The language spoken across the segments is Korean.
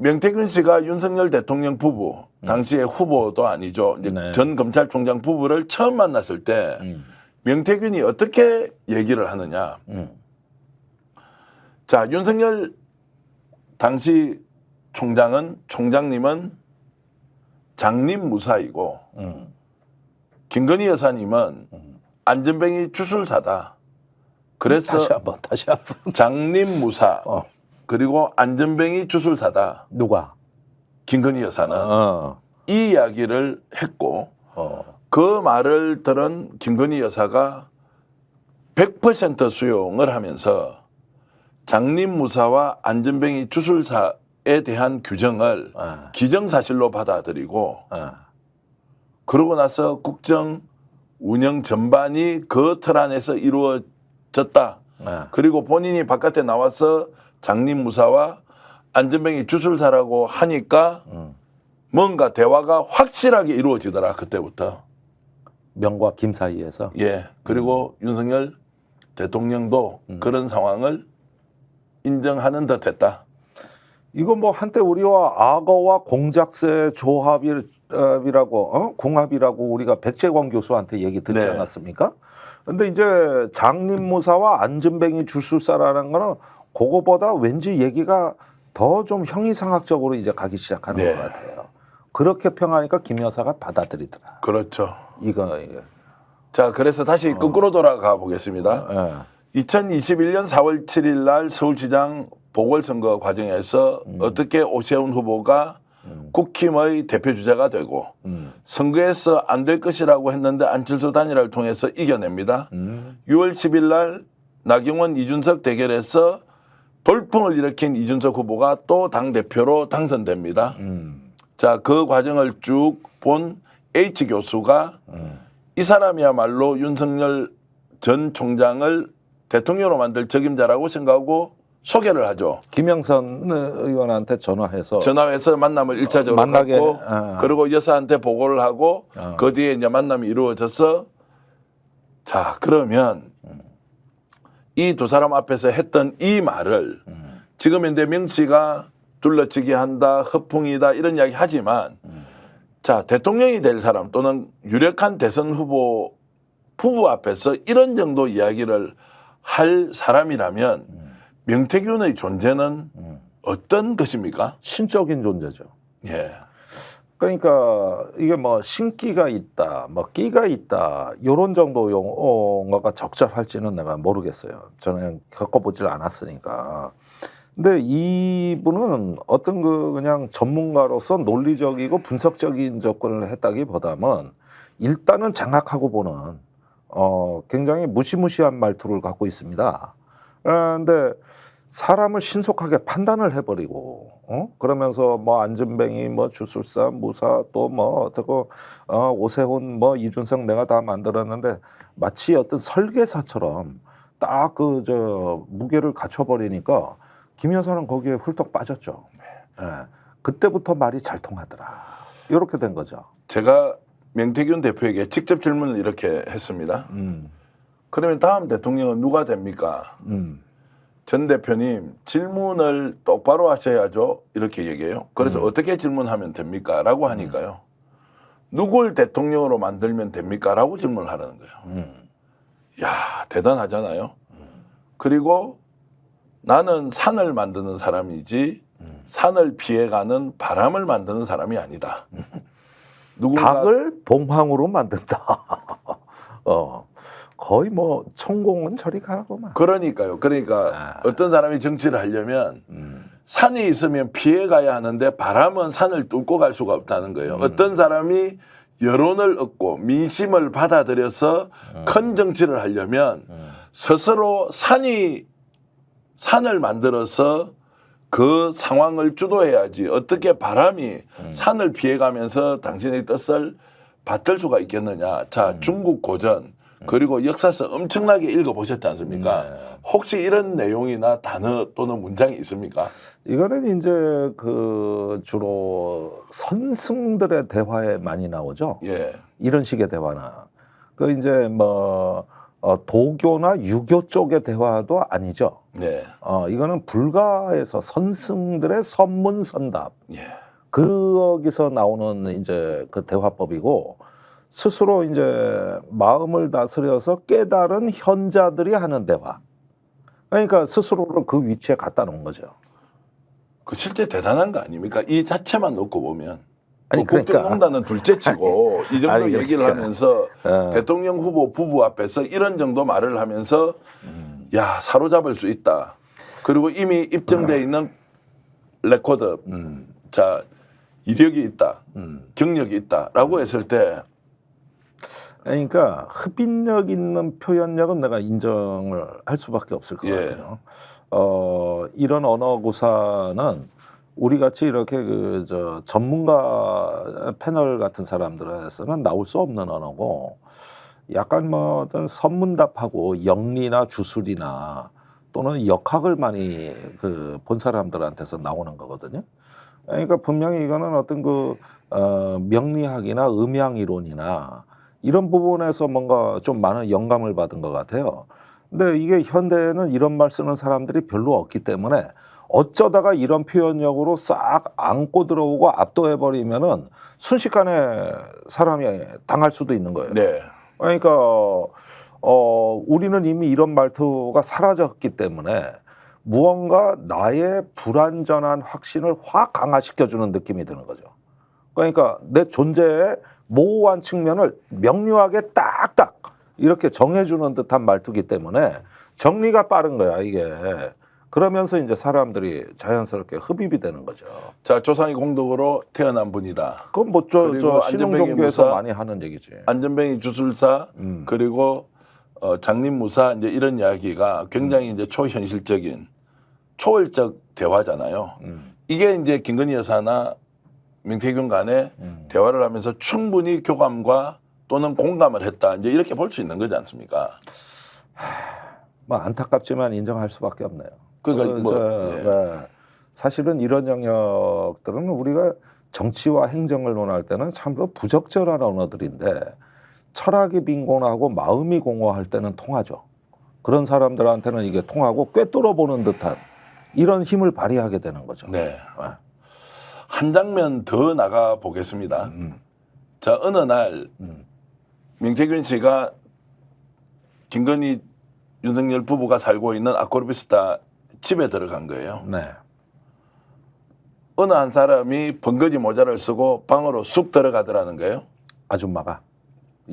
명태균 씨가 윤석열 대통령 부부, 당시에 후보도 아니죠. 이제 네. 전 검찰총장 부부를 처음 만났을 때 명태균이 어떻게 얘기를 하느냐. 자, 윤석열 당시 총장님은 장님 무사이고 김건희 여사님은 안전뱅이 주술사다. 그래서 다시 한번. 장님 무사 그리고 안전뱅이 주술사다. 누가? 김건희 여사는 이 이야기를 했고 그 말을 들은 김건희 여사가 100% 수용을 하면서 장님 무사와 안전뱅이 주술사에 대한 규정을 기정사실로 받아들이고 그러고 나서 국정 운영 전반이 그 틀 안에서 이루어졌다. 그리고 본인이 바깥에 나와서 장님 무사와 안전뱅이 주술사라고 하니까 뭔가 대화가 확실하게 이루어지더라. 그때부터. 명과 김 사이에서. 예. 그리고 윤석열 대통령도 그런 상황을 인정하는 듯 했다. 이거 뭐 한때 우리와 악어와 공작새 조합이라고 궁합이라고 우리가 백재광 교수한테 얘기 듣지 네. 않았습니까? 근데 이제 장님무사와 안전뱅이 주술사라는 거는 그거보다 왠지 얘기가 더 좀 형이상학적으로 이제 가기 시작하는 네. 것 같아요. 그렇게 평하니까 김 여사가 받아들이더라. 그렇죠. 이거. 자, 그래서 다시 거꾸로 돌아가 보겠습니다. 2021년 4월 7일 날 서울시장 보궐선거 과정에서 어떻게 오세훈 후보가 국힘의 대표주자가 되고 선거에서 안 될 것이라고 했는데 안철수 단일화를 통해서 이겨냅니다. 6월 10일 날 나경원 이준석 대결에서 돌풍을 일으킨 이준석 후보가 또 당대표로 당선됩니다. 자, 그 과정을 쭉 본 H 교수가 이 사람이야말로 윤석열 전 총장을 대통령으로 만들 적임자라고 생각하고 소개를 하죠. 김영선 의원한테 전화해서 만남을 일차적으로 만나게, 갖고 그리고 여사한테 보고를 하고 그 뒤에 이제 만남이 이루어져서 자, 그러면 이 두 사람 앞에서 했던 이 말을 지금 이제 명 씨가 둘러치기 한다, 허풍이다 이런 이야기 하지만 자, 대통령이 될 사람 또는 유력한 대선 후보 부부 앞에서 이런 정도 이야기를 할 사람이라면 명태균의 존재는 어떤 것입니까? 신적인 존재죠. 예. 그러니까 이게 뭐 신기가 있다, 뭐 끼가 있다 이런 정도 용어가 적절할지는 내가 모르겠어요. 저는 겪어보질 않았으니까. 근데 이분은 어떤 그냥 전문가로서 논리적이고 분석적인 접근을 했다기보다는 일단은 장악하고 보는 굉장히 무시무시한 말투를 갖고 있습니다. 그런데 사람을 신속하게 판단을 해버리고 그러면서 뭐 안전뱅이 뭐 주술사 무사 또 뭐 어떻고 오세훈 뭐 이준석 내가 다 만들었는데 마치 어떤 설계사처럼 딱 그 저 무게를 갖춰버리니까 김 여사는 거기에 훌떡 빠졌죠. 네. 그때부터 말이 잘 통하더라. 이렇게 된 거죠. 제가 명태균 대표에게 직접 질문을 이렇게 했습니다. 그러면 다음 대통령은 누가 됩니까? 전 대표님 질문을 똑바로 하셔야죠. 이렇게 얘기해요. 그래서 어떻게 질문하면 됩니까? 라고 하니까요. 누굴 대통령으로 만들면 됩니까? 라고 질문을 하라는 거예요. 야, 대단하잖아요. 그리고 나는 산을 만드는 사람이지 산을 피해가는 바람을 만드는 사람이 아니다. 닭을 봉황으로 만든다. 거의 뭐 천공은 저리 가라고만. 그러니까요. 그러니까 어떤 사람이 정치를 하려면 산이 있으면 피해가야 하는데 바람은 산을 뚫고 갈 수가 없다는 거예요. 어떤 사람이 여론을 얻고 민심을 받아들여서 큰 정치를 하려면 스스로 산을 만들어서 그 상황을 주도해야지 어떻게 바람이 산을 피해가면서 당신의 뜻을 받들 수가 있겠느냐. 자, 중국 고전 그리고 역사서 엄청나게 읽어보셨지 않습니까? 혹시 이런 내용이나 단어 또는 문장이 있습니까? 이거는 이제 그 주로 선승들의 대화에 많이 나오죠. 예. 이런 식의 대화나 그 이제 뭐 도교나 유교 쪽의 대화도 아니죠. 네. 이거는 불가에서 선승들의 선문선답. 예. 거기서 나오는 이제 그 대화법이고 스스로 이제 마음을 다스려서 깨달은 현자들이 하는 대화. 그러니까 스스로를 그 위치에 갖다 놓은 거죠. 그 실제 대단한 거 아닙니까? 이 자체만 놓고 보면. 아니, 그러니까. 국정농단은 둘째치고 이 정도 아니, 얘기를 그러니까. 하면서 대통령 후보 부부 앞에서 이런 정도 말을 하면서 야 사로잡을 수 있다. 그리고 이미 입증돼 있는 레코드, 자 이력이 있다, 경력이 있다라고 했을 때 그러니까 흡인력 있는 표현력은 내가 인정을 할 수밖에 없을 것 예. 같아요. 이런 언어 구사는 우리 같이 이렇게 전문가 패널 같은 사람들에서는 나올 수 없는 언어고, 약간 뭐 어떤 선문답하고 영리나 주술이나 또는 역학을 많이 본 사람들한테서 나오는 거거든요. 그러니까 분명히 이거는 어떤 명리학이나 음양 이론이나 이런 부분에서 뭔가 좀 많은 영감을 받은 것 같아요. 근데 이게 현대에는 이런 말 쓰는 사람들이 별로 없기 때문에 어쩌다가 이런 표현력으로 싹 안고 들어오고 압도해버리면은 순식간에 사람이 당할 수도 있는 거예요. 네. 그러니까 우리는 이미 이런 말투가 사라졌기 때문에 무언가 나의 불완전한 확신을 확 강화시켜주는 느낌이 드는 거죠. 그러니까 내 존재의 모호한 측면을 명료하게 딱딱 이렇게 정해주는 듯한 말투기 때문에 정리가 빠른 거야, 이게. 그러면서 이제 사람들이 자연스럽게 흡입이 되는 거죠. 자 조상이 공덕으로 태어난 분이다. 그건 뭐 그리고 신흥종교에서 안전뱅이 많이 하는 얘기지. 안전뱅이 주술사 그리고 장림무사 이제 이런 이야기가 굉장히 이제 초현실적인 초월적 대화잖아요. 이게 이제 김건희 여사나 명태균 간에 대화를 하면서 충분히 교감과 또는 공감을 했다. 이제 이렇게 볼 수 있는 거지 않습니까? 뭐 안타깝지만 인정할 수밖에 없네요. 그러니까 예. 사실은 이런 영역들은 우리가 정치와 행정을 논할 때는 참 부적절한 언어들인데 철학이 빈곤하고 마음이 공허할 때는 통하죠. 그런 사람들한테는 이게 통하고 꿰뚫어 보는 듯한 이런 힘을 발휘하게 되는 거죠. 네. 한 장면 더 나가 보겠습니다. 자 어느 날 명태균 씨가 김건희 윤석열 부부가 살고 있는 아코르비스타 집에 들어간 거예요. 네. 어느 한 사람이 번거지 모자를 쓰고 방으로 쑥 들어가더라는 거예요. 아줌마가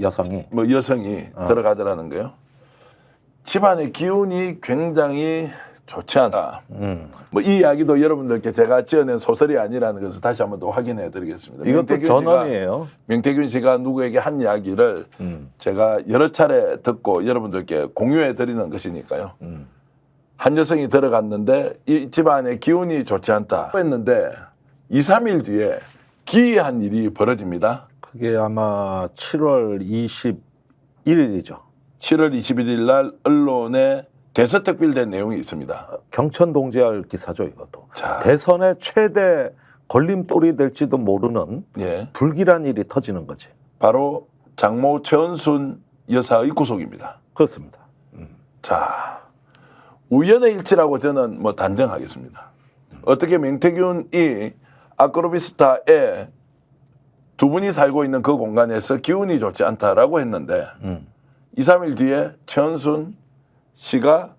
여성이 뭐 여성이 들어가더라는 거예요. 집안의 기운이 굉장히 좋지 않다. 뭐 이 이야기도 여러분들께 제가 지어낸 소설이 아니라는 것을 다시 한번 더 확인해 드리겠습니다. 이것도 전언이에요. 명태균 씨가 누구에게 한 이야기를 제가 여러 차례 듣고 여러분들께 공유해 드리는 것이니까요. 한 여성이 들어갔는데 이 집안의 기운이 좋지 않다 했는데 2, 3일 뒤에 기이한 일이 벌어집니다. 그게 아마 7월 21일이죠. 7월 21일 날 언론에 대서특필된 내용이 있습니다. 경천 동지할 기사죠, 이것도. 자. 대선의 최대 걸림돌이 될지도 모르는 예. 불길한 일이 터지는 거지. 바로 장모 최은순 여사의 구속입니다. 그렇습니다. 자, 우연의 일치라고 저는 뭐 단정하겠습니다. 어떻게 명태균이 아크로비스타에 두 분이 살고 있는 그 공간에서 기운이 좋지 않다라고 했는데 2, 3일 뒤에 최은순 씨가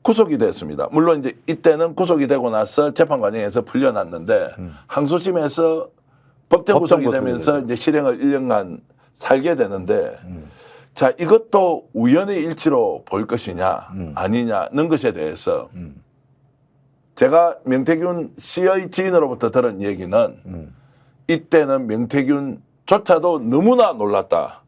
구속이 됐습니다. 물론 이제 이때는 구속이 되고 나서 재판 과정에서 풀려났는데 항소심에서 법정 구속이 되면서 이제 실형을 1년간 살게 되는데 자 이것도 우연의 일치로 볼 것이냐 아니냐는 것에 대해서 제가 명태균 씨의 지인으로부터 들은 얘기는 이때는 명태균조차도 너무나 놀랐다.